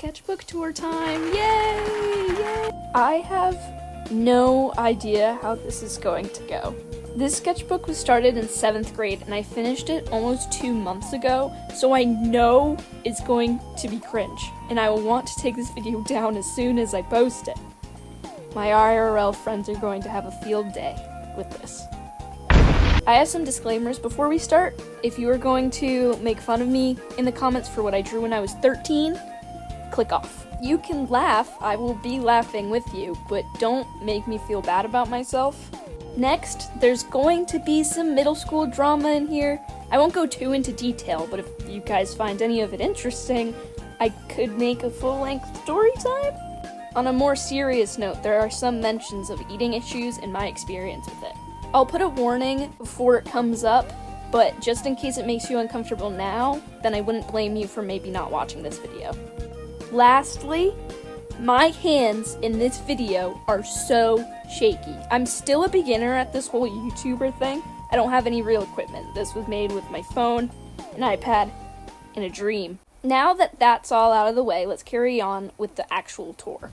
sketchbook tour time. Yay! Yay! I have no idea how this is going to go. This sketchbook was started in 7th grade and I finished it almost 2 months ago, so I know it's going to be cringe, and I will want to take this video down as soon as I post it. My IRL friends are going to have a field day with this. I have some disclaimers before we start. If you are going to make fun of me in the comments for what I drew when I was 13, click off. You can laugh, I will be laughing with you, but don't make me feel bad about myself. Next, there's going to be some middle school drama in here. I won't go too into detail, but if you guys find any of it interesting, I could make a full-length story time. On a more serious note, there are some mentions of eating issues and my experience with it. I'll put a warning before it comes up, but just in case it makes you uncomfortable now, then I wouldn't blame you for maybe not watching this video. Lastly, my hands in this video are so shaky. I'm still a beginner at this whole YouTuber thing. I don't have any real equipment. This was made with my phone, an iPad, and a dream. Now that that's all out of the way, let's carry on with the actual tour.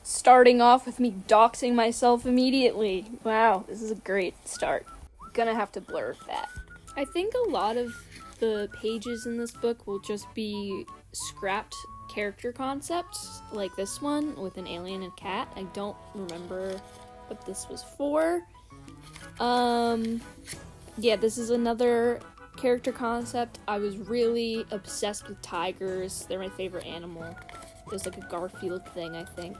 Starting off with me doxing myself immediately. Wow, this is a great start. Gonna have to blur that. I think a lot of the pages in this book will just be scrapped character concepts, like this one with an alien and cat. I don't remember what this was for. Yeah, this is another character concept. I was really obsessed with tigers. They're my favorite animal. There's like a Garfield thing, I think.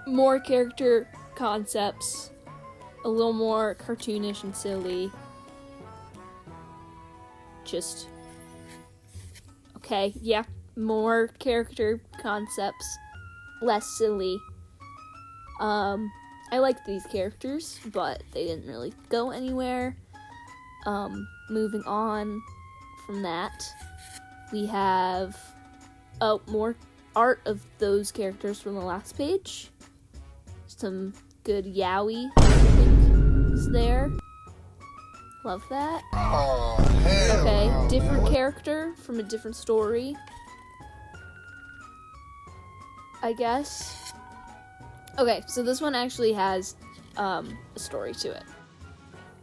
More character concepts, a little more cartoonish and silly. Just, okay, yeah, more character concepts, less silly. I liked these characters, but they didn't really go anywhere. Moving on from that, we have more art of those characters from the last page. Some good yaoi, I think, is there. Love that. Oh, hell okay, no, different man. character from a different story, I guess. Okay, so this one actually has a story to it.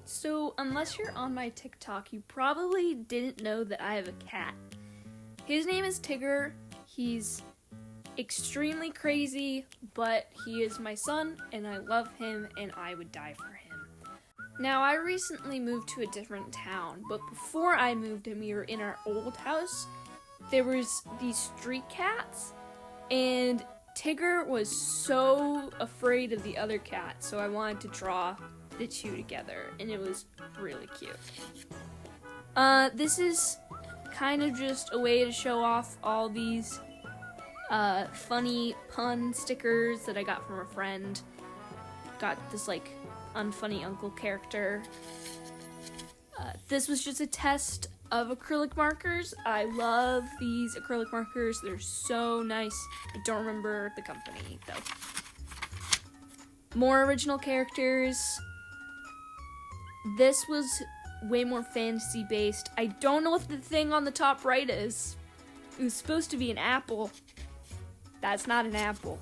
So, unless you're on my TikTok, you probably didn't know that I have a cat. His name is Tigger. He's extremely crazy, but he is my son, and I love him, and I would die for him. Now, I recently moved to a different town, but before I moved and we were in our old house, there was these street cats, and Tigger was so afraid of the other cat, so I wanted to draw the two together, and it was really cute. This is kind of just a way to show off all these funny pun stickers that I got from a friend. Got this like unfunny uncle character. This was just a test of acrylic markers. I love these acrylic markers. They're so nice. I don't remember the company though. More original characters. This was way more fantasy based. I don't know what the thing on the top right is. It was supposed to be an apple. That's not an apple.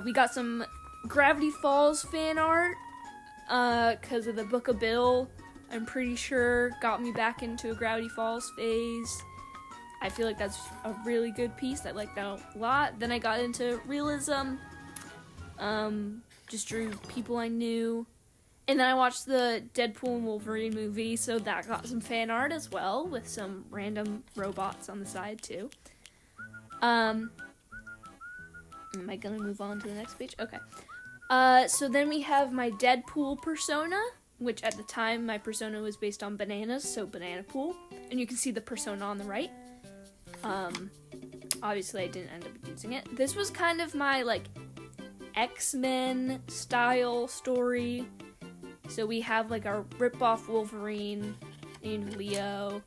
We got some Gravity Falls fan art, because of the Book of Bill. I'm pretty sure got me back into a Gravity Falls phase. I feel like that's a really good piece. I like that a lot. Then I got into realism. Just drew people I knew. And then I watched the Deadpool and Wolverine movie, so that got some fan art as well, with some random robots on the side too. Am I gonna move on to the next page? Okay. So then we have my Deadpool persona, which at the time my persona was based on bananas, so Banana Pool. And you can see the persona on the right. Obviously I didn't end up using it. This was kind of my, like, X-Men style story. So we have, like, our rip-off Wolverine named Leo.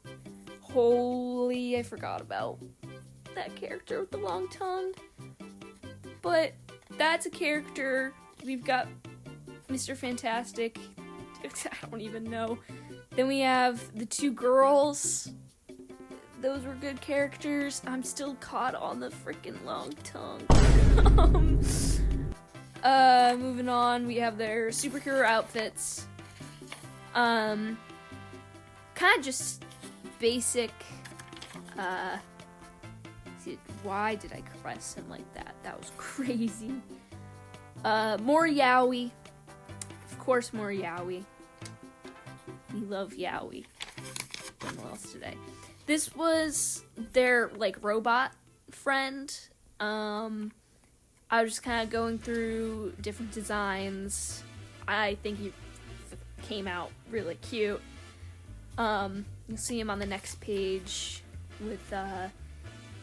Holy, I forgot about that character with the long tongue. But that's a character. We've got Mr. Fantastic. I don't even know. Then we have the two girls. those were good characters. I'm still caught on the freaking long tongue. Moving on, we have their superhero outfits. Kind of just basic, why did I caress him like that? That was crazy. More Yowie. Of course, more Yowie. We love Yowie. Done what else today? This was their, like, robot friend. I was just kind of going through different designs. I think he came out really cute. You'll see him on the next page with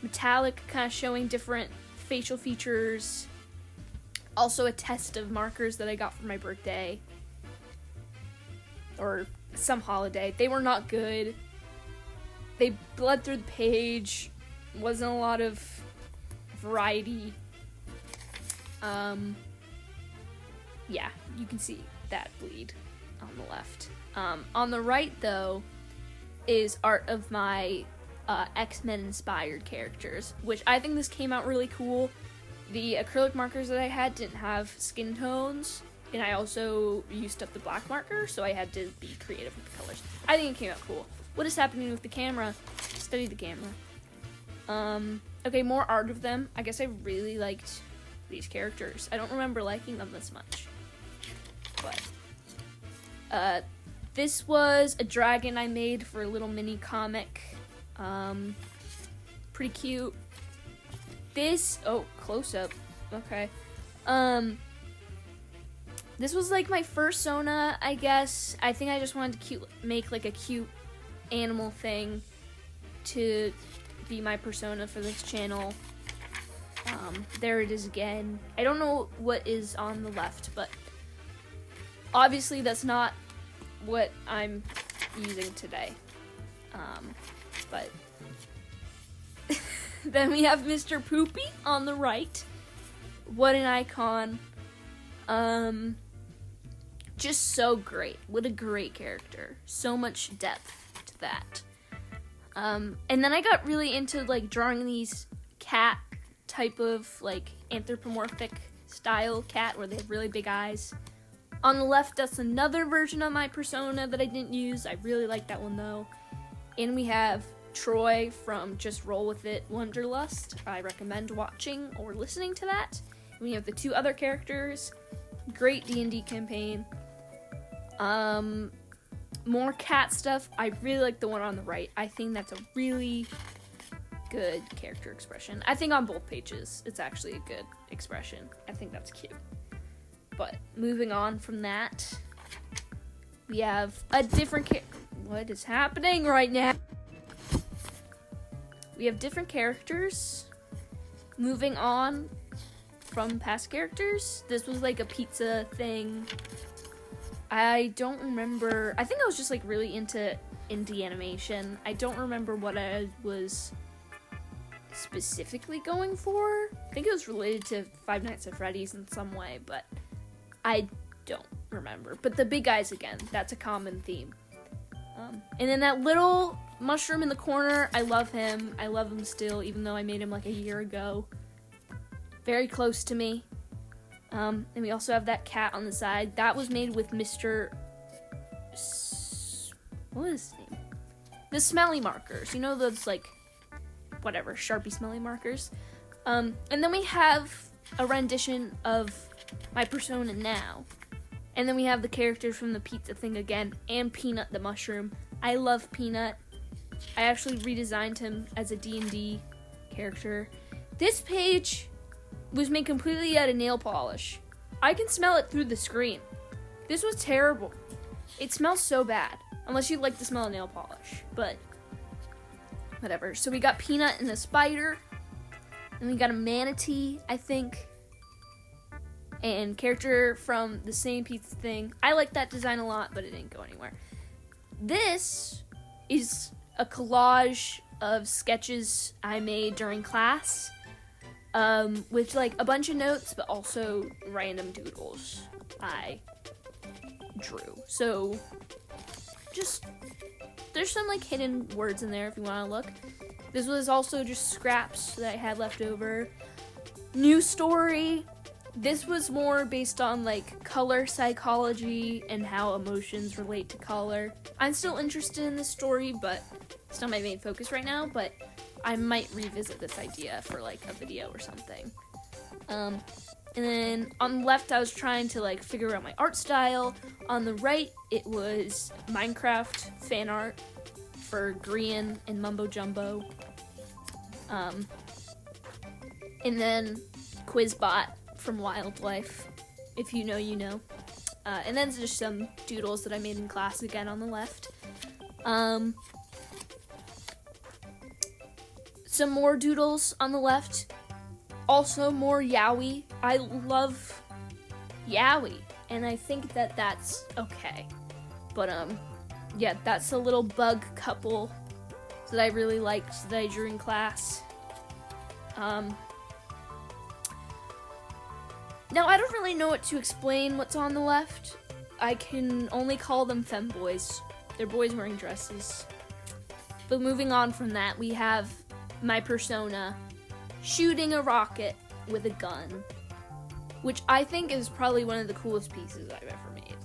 metallic, kind of showing different facial features. Also a test of markers that I got for my birthday. Or some holiday. They were not good. They bled through the page. Wasn't a lot of variety. Yeah, you can see that bleed on the left. On the right, though, is art of my X-Men inspired characters, which I think this came out really cool. The acrylic markers that I had didn't have skin tones, and I also used up the black marker, so I had to be creative with the colors. I think it came out cool. What is happening with the camera? Study the camera. Okay, more art of them. I guess I really liked these characters. I don't remember liking them this much. But, this was a dragon I made for a little mini comic. Pretty cute. This, oh, close up. Okay. This was like my fursona, I guess. I think I just wanted to make like a cute animal thing to be my persona for this channel. There it is again. I don't know what is on the left, but obviously that's not what I'm using today. But then we have Mr. Poopy on the right. What an icon. Just so great. What a great character. So much depth to that. And then I got really into like drawing these cat type of like anthropomorphic style cat where they have really big eyes. On the left, that's another version of my persona that I didn't use. I really like that one though. And we have Troy from Just Roll With It Wonderlust. I recommend watching or listening to that. And we have the two other characters. Great D&D campaign. More cat stuff. I really like the one on the right. I think that's a really good character expression. I think on both pages, it's actually a good expression. I think that's cute. But moving on from that, we have a different what is happening right now? We have different characters. Moving on from past characters, this was like a pizza thing. I don't remember. I think I was just like really into indie animation. I don't remember what I was specifically going for. I think it was related to Five Nights at Freddy's in some way, but I don't remember. But the big eyes again, that's a common theme. And then that little mushroom in the corner, I love him. I love him still, even though I made him like a year ago. Very close to me. And we also have that cat on the side. That was made with Mr. What is his name? The smelly markers. You know those, like, whatever, Sharpie smelly markers? And then we have a rendition of my persona now. And then we have the characters from the pizza thing again, and Peanut the mushroom. I love Peanut. I actually redesigned him as a D&D character. This page was made completely out of nail polish. I can smell it through the screen. This was terrible. It smells so bad, unless you like the smell of nail polish, but whatever. So we got Peanut and a spider, and we got a manatee, I think, and character from the same pizza thing. I like that design a lot, but it didn't go anywhere. This is a collage of sketches I made during class, with like a bunch of notes, but also random doodles I drew. So just there's some like hidden words in there if you want to look. This was also just scraps that I had left over. New story. This was more based on like color psychology and how emotions relate to color. I'm still interested in this story, but it's not my main focus right now, but I might revisit this idea for like a video or something. And then on the left, I was trying to like figure out my art style. On the right, it was Minecraft fan art for Grian and Mumbo Jumbo. And then Quizbot from Wildlife. If you know, you know. And then just some doodles that I made in class again on the left. Some more doodles on the left. Also more yaoi. I love yaoi, and I think that that's okay. But yeah, that's a little bug couple that I really liked that I drew in class. Now I don't really know what to explain what's on the left. I can only call them femboys. They're boys wearing dresses. But moving on from that, we have my persona shooting a rocket with a gun, which I think is probably one of the coolest pieces I've ever made.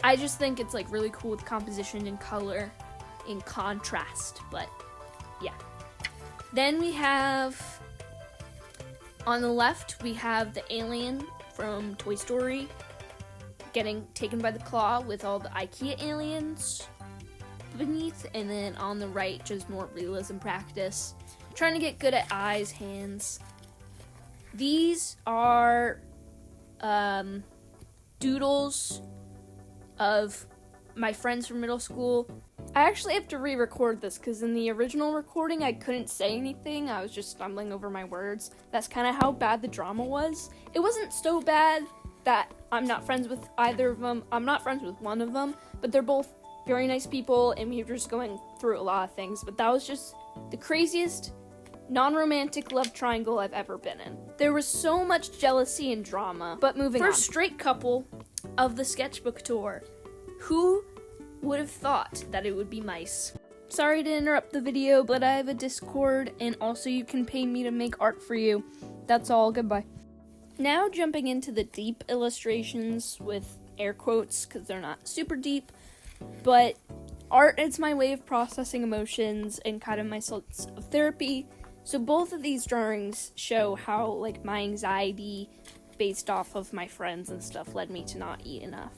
I just think it's like really cool with composition and color in contrast, but yeah. Then we have, on the left, we have the alien from Toy Story getting taken by the claw with all the IKEA aliens beneath, and then on the right, just more realism practice. Trying to get good at eyes, hands. These are doodles of my friends from middle school. I actually have to re-record this because in the original recording I couldn't say anything. I was just stumbling over my words. That's kind of how bad the drama was. It wasn't so bad that I'm not friends with either of them. I'm not friends with one of them, but they're both very nice people and we were just going through a lot of things. But that was just the craziest non-romantic love triangle I've ever been in. There was so much jealousy and drama, but moving on. First straight couple of the sketchbook tour. Who would have thought that it would be mice? Sorry to interrupt the video, but I have a Discord, and also you can pay me to make art for you. That's all, goodbye. Now jumping into the deep illustrations with air quotes, because they're not super deep, but art is my way of processing emotions and kind of my sorts of therapy. So both of these drawings show how like my anxiety based off of my friends and stuff led me to not eat enough.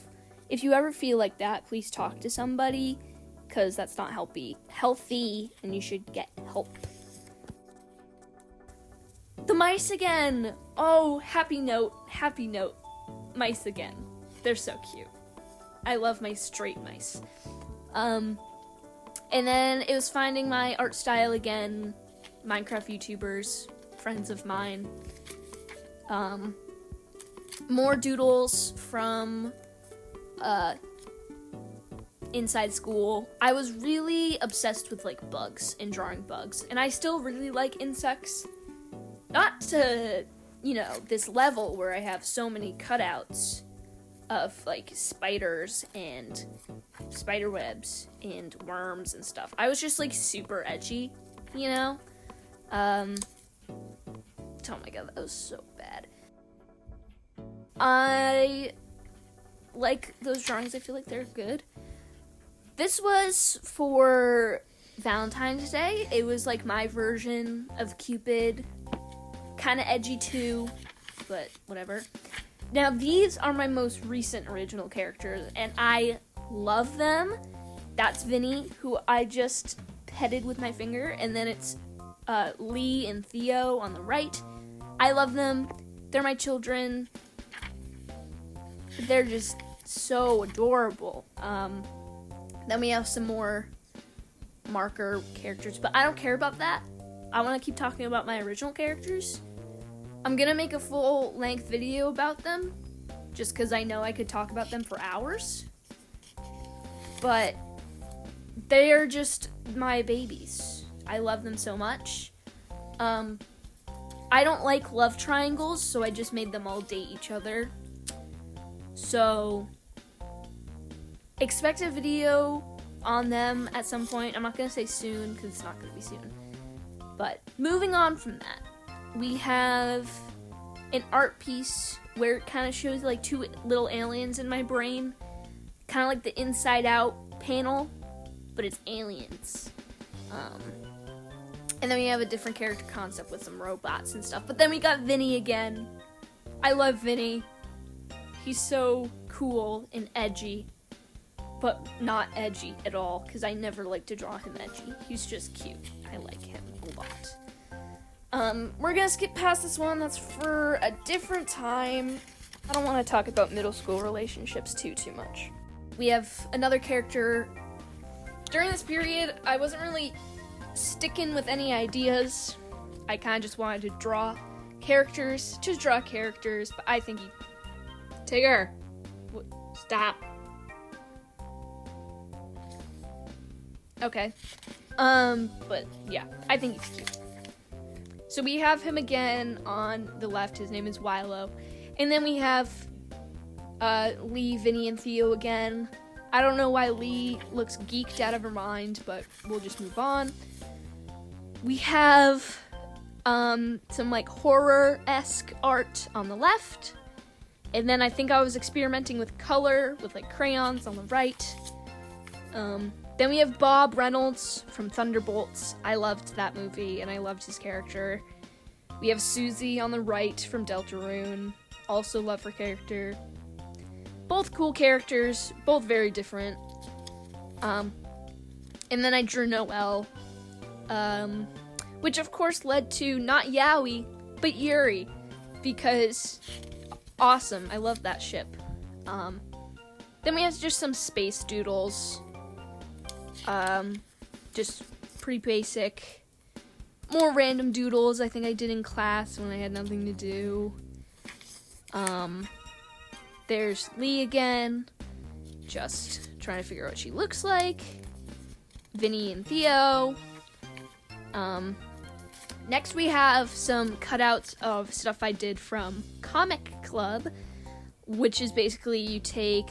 If you ever feel like that, please talk to somebody, because that's not healthy, and you should get help. The mice again! Oh, happy note, mice again. They're so cute. I love my straight mice. And then it was finding my art style again, Minecraft YouTubers, friends of mine. More doodles from inside school. I was really obsessed with like bugs and drawing bugs, and I still really like insects. Not to, this level where I have so many cutouts of like spiders and spider webs and worms and stuff. I was just like super edgy, Oh my god, that was so bad. I like those drawings. I feel like they're good. This was for Valentine's Day. It was like my version of Cupid. Kind of edgy too, but whatever. Now these are my most recent original characters, and I love them. That's Vinny, who I just petted with my finger, and then it's Lee and Theo on the right. I love them. They're my children. They're just so adorable. Then we have some more marker characters, but I don't care about that. I want to keep talking about my original characters. I'm gonna make a full-length video about them, just because I know I could talk about them for hours. But they are just my babies. I love them so much. I don't like love triangles, so I just made them all date each other. So, expect a video on them at some point. I'm not going to say soon because it's not going to be soon. But moving on from that, we have an art piece where it kind of shows like two little aliens in my brain. Kind of like the Inside Out panel, but it's aliens. And then we have a different character concept with some robots and stuff. But then we got Vinny again. I love Vinny. He's so cool and edgy, but not edgy at all, because I never like to draw him edgy. He's just cute. I like him a lot. We're gonna skip past this one. That's for a different time. I don't want to talk about middle school relationships too much. We have another character. During this period, I wasn't really sticking with any ideas. I kind of just wanted to draw characters, but I think Tigger, stop. Okay. But yeah, I think he's cute. So we have him again on the left. His name is Wilo. And then we have Lee, Vinny, and Theo again. I don't know why Lee looks geeked out of her mind, but we'll just move on. We have some like horror-esque art on the left. And then I think I was experimenting with color with like crayons on the right. Then we have Bob Reynolds from Thunderbolts. I loved that movie and I loved his character. We have Susie on the right from Deltarune. Also love her character. Both cool characters, both very different. And then I drew Noelle, which of course led to not Yowie, but Yuri, because awesome, I love that ship. Then we have just some space doodles, just pretty basic. More random doodles I think I did in class when I had nothing to do. There's Lee again, just trying to figure out what she looks like. Vinny and Theo. Next we have some cutouts of stuff I did from Comic Club, which is basically you take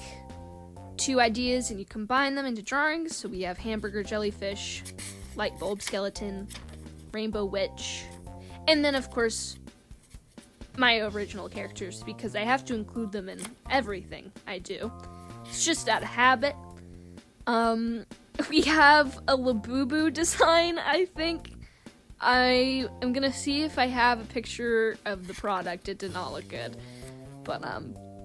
two ideas and you combine them into drawings. So we have hamburger jellyfish, light bulb skeleton, rainbow witch, and then of course my original characters, because I have to include them in everything I do. It's just out of habit. We have a Labubu design, I think. I am gonna see if I have a picture of the product. It did not look good. But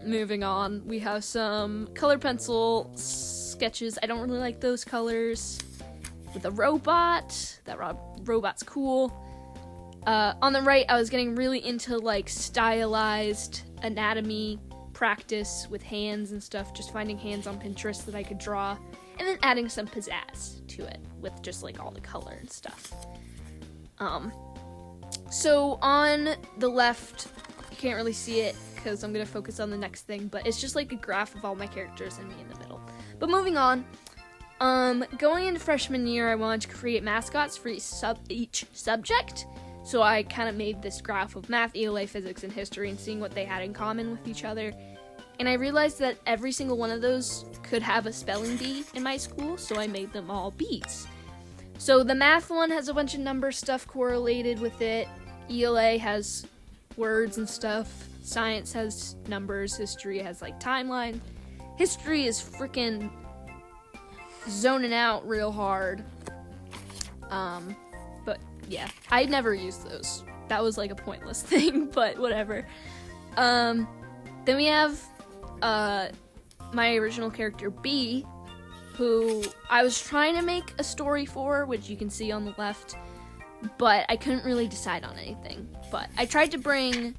moving on, we have some color pencil sketches. I don't really like those colors. With a robot. That robot's cool. On the right, I was getting really into like stylized anatomy practice with hands and stuff, just finding hands on Pinterest that I could draw, and then adding some pizzazz to it with just like all the color and stuff. So on the left, you can't really see it because I'm gonna focus on the next thing, but it's just like a graph of all my characters and me in the middle. But moving on, going into freshman year, I wanted to create mascots for each subject. So I kind of made this graph of math, ELA, physics, and history and seeing what they had in common with each other. And I realized that every single one of those could have a spelling bee in my school, so I made them all bees. So the math one has a bunch of number stuff correlated with it. ELA has words and stuff. Science has numbers. History has like timeline. History is freaking zoning out real hard. But yeah, I never used those. That was like a pointless thing, but whatever. Then we have my original character B, who I was trying to make a story for, which you can see on the left, but I couldn't really decide on anything. But I tried to bring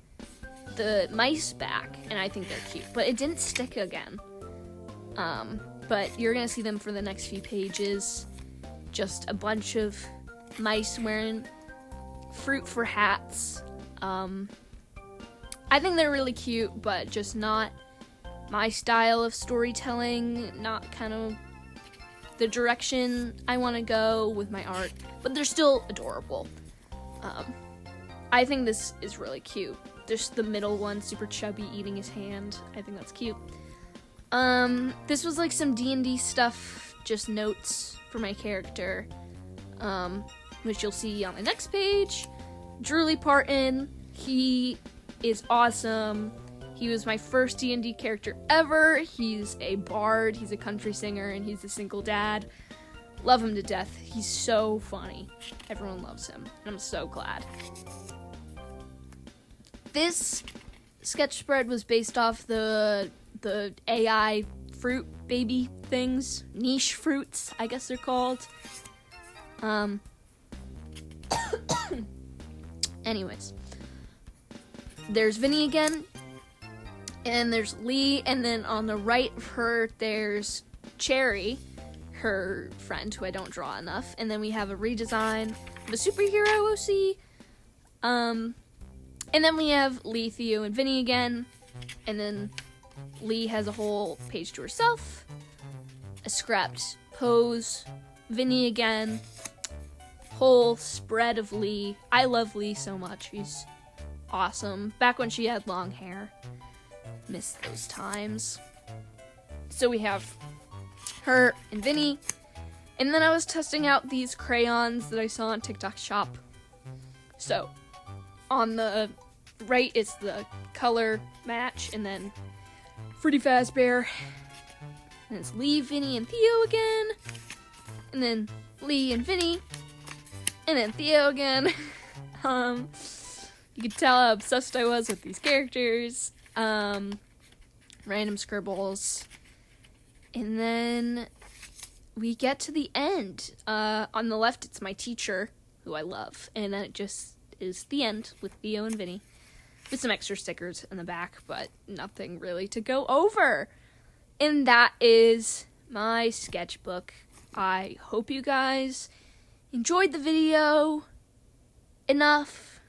the mice back, and I think they're cute, but it didn't stick again. But you're gonna see them for the next few pages. Just a bunch of mice wearing fruit for hats. I think they're really cute, but just not my style of storytelling, not kind of the direction I want to go with my art, but they're still adorable. I think this is really cute. There's the middle one, super chubby, eating his hand. I think that's cute. This was like some D&D stuff just notes for my character, which you'll see on the next page. Drewly Parton, he is awesome. He was my first D&D character ever. He's a bard, he's a country singer, and he's a single dad. Love him to death. He's so funny. Everyone loves him, and I'm so glad. This sketch spread was based off the AI fruit baby things, niche fruits, I guess they're called. Anyways, there's Vinny again, and there's Lee, and then on the right of her, there's Cherry, her friend, who I don't draw enough, and then we have a redesign of a superhero OC, and then we have Lee, Theo, and Vinny again, and then Lee has a whole page to herself, a scrapped pose, Vinny again, whole spread of Lee. I love Lee so much. She's awesome. Back when she had long hair. Miss those times. So we have her and Vinny. And then I was testing out these crayons that I saw on TikTok shop. So on the right is the color match, and then Fruity Fazbear. And it's Lee, Vinny, and Theo again. And then Lee and Vinny. And then Theo again. You could tell how obsessed I was with these characters. Random scribbles. And then we get to the end. On the left, it's my teacher, who I love. And then it just is the end with Theo and Vinny. With some extra stickers in the back, but nothing really to go over. And that is my sketchbook. I hope you guys enjoyed the video enough.